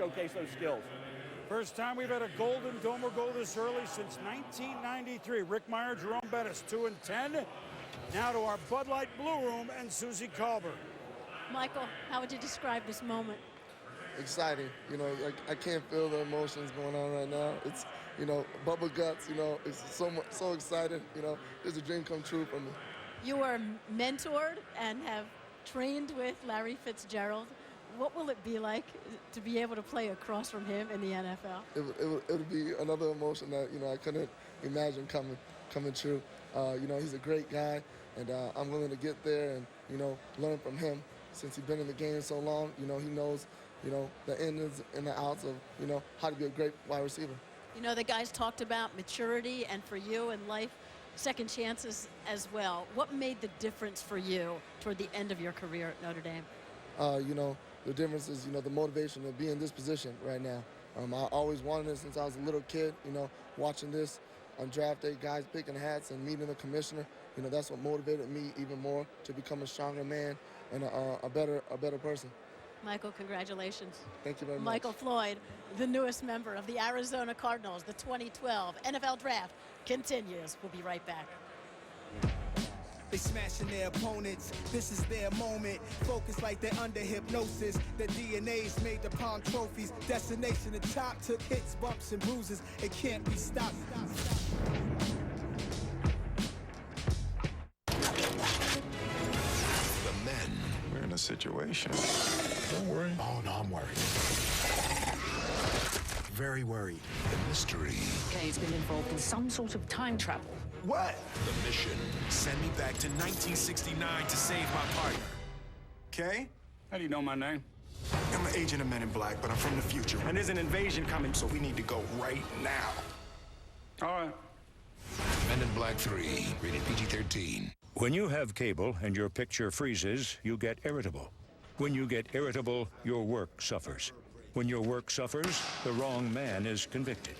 showcase those skills. First time we've had a Golden Domer goal this early since 1993. Rick Meyer, Jerome Bettis, 2-10. Now to our Bud Light Blue Room and Susie Colbert. Michael, how would you describe this moment? Exciting. You know, like I can't feel the emotions going on right now. It's, you know, bubble guts, you know, it's so excited. You know, it's a dream come true for me. You were mentored and have trained with Larry Fitzgerald. What will it be like to be able to play across from him in the NFL? It'll be another emotion that, you know, I couldn't imagine coming true. You know, he's a great guy, and I'm willing to get there and, you know, learn from him. Since he's been in the game so long, you know, he knows, you know, the ins and the outs of, you know, how to be a great wide receiver. You know, the guys talked about maturity, and for you in life, second chances as well. What made the difference for you toward the end of your career at Notre Dame? You know, the difference is, you know, the motivation to be in this position right now. I always wanted it since I was a little kid, you know, watching this on draft day, guys picking hats and meeting the commissioner. You know, that's what motivated me even more to become a stronger man and a better person. Michael, congratulations. Thank you very much. Michael Floyd, the newest member of the Arizona Cardinals. The 2012 NFL Draft continues. We'll be right back. They smashing their opponents, this is their moment. Focus like they're under hypnosis. Their DNA's made the palm trophies. Destination the top, took hits, bumps, and bruises. It can't be stopped. The men. We're in a situation. Don't worry. Oh, no, I'm worried. Very worried. The mystery. Kay's been involved in some sort of time travel. What? The mission. Send me back to 1969 to save my partner. Okay? How do you know my name? I'm an agent of Men in Black, but I'm from the future. And there's an invasion coming, so we need to go right now. All right. Men in Black 3, rated PG-13. When you have cable and your picture freezes, you get irritable. When you get irritable, your work suffers. When your work suffers, the wrong man is convicted.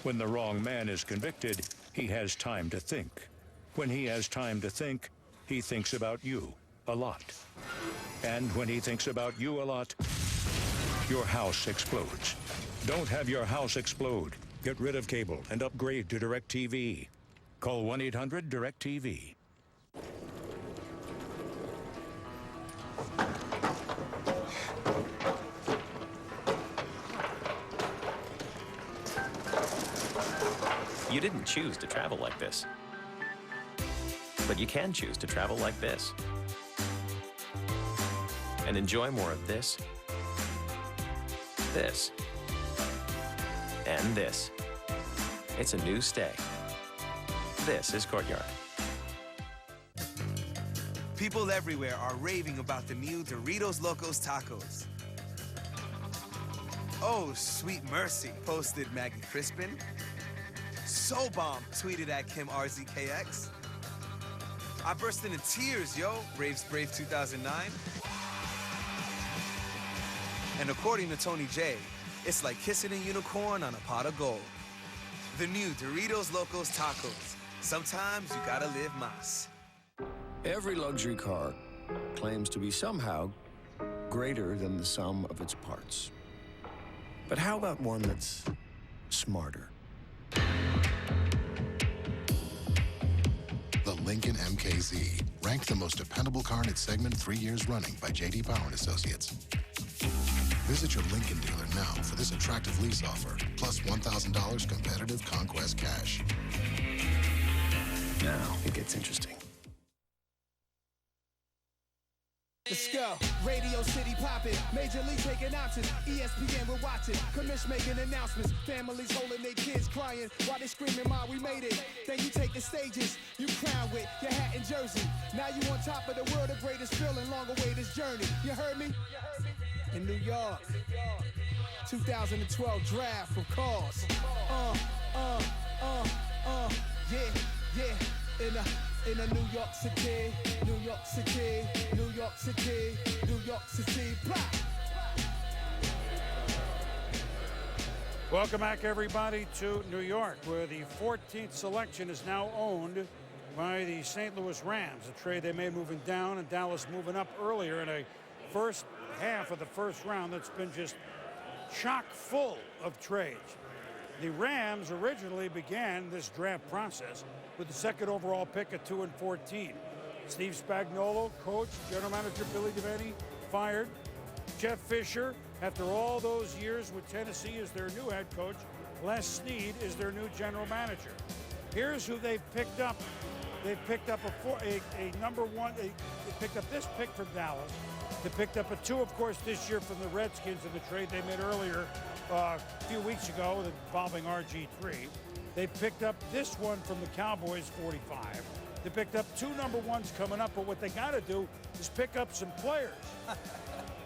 When the wrong man is convicted, he has time to think. When he has time to think, he thinks about you a lot. And when he thinks about you a lot, your house explodes. Don't have your house explode. Get rid of cable and upgrade to DirecTV. Call 1-800-DirecTV. You didn't choose to travel like this, but you can choose to travel like this and enjoy more of this, and this. It's a new stay. This is Courtyard. People everywhere are raving about the new Doritos Locos Tacos. Oh, sweet mercy, posted Maggie Crispin. So bomb, tweeted at Kim RZKX. I burst into tears, yo, raves Brave 2009. And according to Tony J, it's like kissing a unicorn on a pot of gold. The new Doritos Locos Tacos. Sometimes you gotta live más. Every luxury car claims to be somehow greater than the sum of its parts. But how about one that's smarter? The Lincoln MKZ, ranked the most dependable car in its segment 3 years running by J.D. Power and Associates. Visit your Lincoln dealer now for this attractive lease offer, plus $1,000 competitive Conquest cash. Now it gets interesting. Let's go. Radio City popping. Major League taking options. ESPN we're watching. Commish making announcements. Families holding their kids crying while they screaming, "Ma, we made it." Then you take the stages. You crown with your hat and jersey. Now you on top of the world, the greatest feeling. Long away this journey. You heard me? In New York. 2012 draft, of course. Yeah. In a New York City, New York City, New York City, New York City, blah. Welcome back, everybody, to New York, where the 14th selection is now owned by the St. Louis Rams, a trade they made moving down and Dallas moving up earlier in a first half of the first round that's been just chock full of trades. The Rams originally began this draft process with the second overall pick at 2 and 14. Steve Spagnuolo, coach, general manager Billy Devaney, fired. Jeff Fisher, after all those years with Tennessee, is their new head coach. Les Snead is their new general manager. Here's who they've picked up. They've picked up a number one. They picked up this pick from Dallas. They picked up a 2, of course, this year from the Redskins in the trade they made earlier a few weeks ago involving RG3. They picked up this one from the Cowboys, 45. They picked up 2 number 1s coming up, but what they got to do is pick up some players.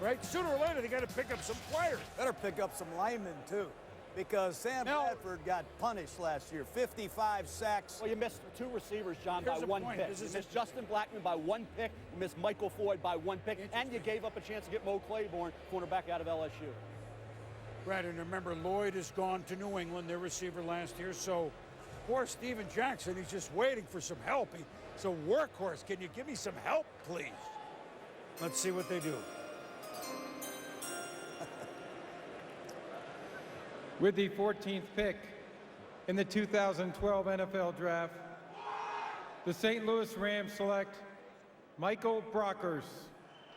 Right? Sooner or later, they got to pick up some players. Better pick up some linemen, too, because Sam Bradford got punished last year. 55 sacks. Well, you missed 2 receivers, John, Here's by the 1 point. pick. This You is missed Justin Blackman by 1 pick. You missed Michael Floyd by 1 pick. And you gave up a chance to get Mo Claiborne, cornerback out of LSU. Right, and remember, Lloyd has gone to New England, their receiver last year. So, poor Steven Jackson, he's just waiting for some help. He's a workhorse. Can you give me some help, please? Let's see what they do. With the 14th pick in the 2012 NFL Draft, the St. Louis Rams select Michael Brockers,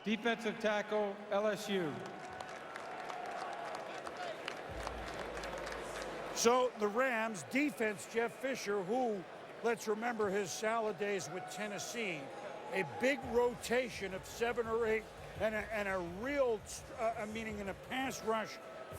defensive tackle, LSU. So the Rams defense, Jeff Fisher, who, let's remember his salad days with Tennessee, a big rotation of 7 or 8 and a real, meaning in a pass rush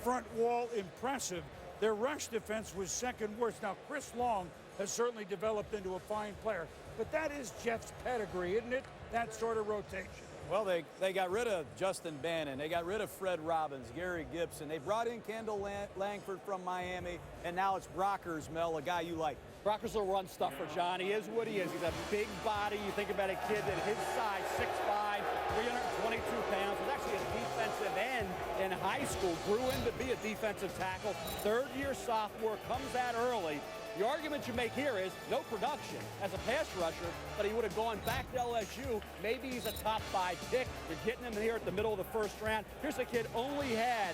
front wall, impressive. Their rush defense was second worst. Now, Chris Long has certainly developed into a fine player, but that is Jeff's pedigree, isn't it? That sort of rotation. Well, they got rid of Justin Bannon. They got rid of Fred Robbins, Gary Gibson. They brought in Kendall Langford from Miami, and now it's Brockers, Mel, a guy you like. Brockers will run stuffer, John. He is what he is. He's a big body. You think about a kid that his size, 6'5", 322 pounds, was actually a defensive end in high school, grew into be a defensive tackle. Third-year sophomore, comes out early. The argument you make here is no production as a pass rusher, but he would have gone back to LSU. Maybe he's a top 5 pick. You're getting him here at the middle of the first round. Here's a kid only had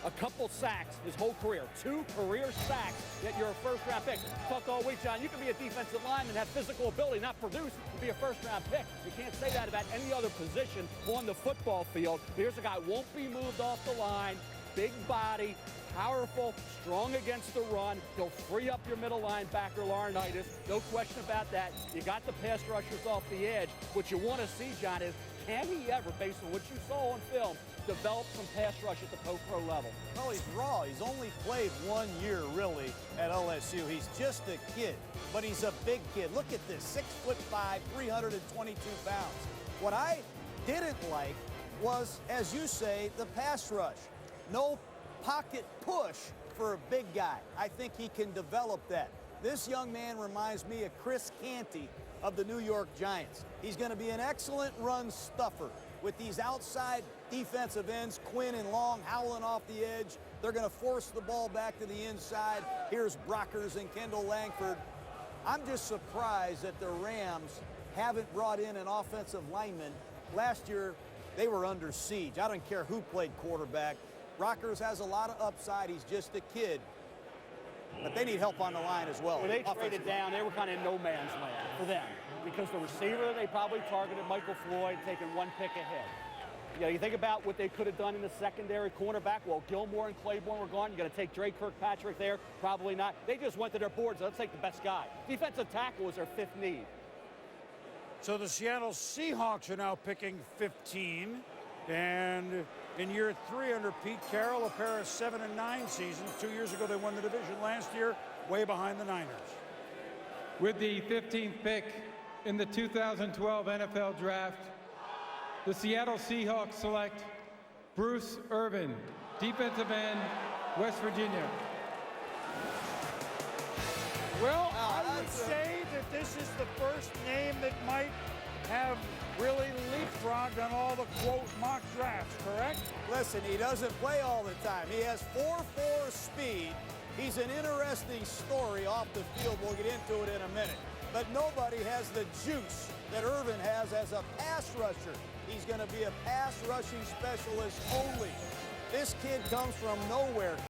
a couple sacks his whole career. 2 career sacks, yet you're a first-round pick. Talked all week, John. You can be a defensive lineman, have physical ability, not produce, and be a first-round pick. You can't say that about any other position on the football field. Here's a guy won't be moved off the line, big body, powerful, strong against the run. He'll free up your middle linebacker, Laurinaitis. No question about that. You got the pass rushers off the edge. What you want to see, John, is can he ever, based on what you saw on film, develop some pass rush at the pro level? Well, he's raw. He's only played 1 year, really, at LSU. He's just a kid, but he's a big kid. Look at this, 6'5", 322 pounds. What I didn't like was, as you say, the pass rush. No pocket push for a big guy. I think he can develop that. This young man reminds me of Chris Canty of the New York Giants. He's going to be an excellent run stuffer with these outside defensive ends, Quinn and Long howling off the edge. They're going to force the ball back to the inside. Here's Brockers and Kendall Langford. I'm just surprised that the Rams haven't brought in an offensive lineman. Last year, they were under siege. I don't care who played quarterback. Brockers has a lot of upside. He's just a kid. But they need help on the line as well. When they traded down, they were kind of in no man's land for them because the receiver, they probably targeted Michael Floyd, taking 1 pick ahead. You know, you think about what they could have done in the secondary cornerback. Well, Gilmore and Claiborne were gone. You're going to take Dre Kirkpatrick there? Probably not. They just went to their boards. Let's take the best guy. Defensive tackle was their 5th need. So the Seattle Seahawks are now picking 15. And in year 3 under Pete Carroll, a pair of 7 and 9 seasons. 2 years ago, they won the division. Last year, way behind the Niners. With the 15th pick in the 2012 NFL Draft, the Seattle Seahawks select Bruce Irvin, defensive end, West Virginia. Well, I would say that this is the first name that might have really leapfrogged on all the, quote, mock drafts, correct? Listen, he doesn't play all the time. He has 4.4 speed. He's an interesting story off the field. We'll get into it in a minute. But nobody has the juice that Irvin has as a pass rusher. He's going to be a pass rushing specialist only. This kid comes from nowhere.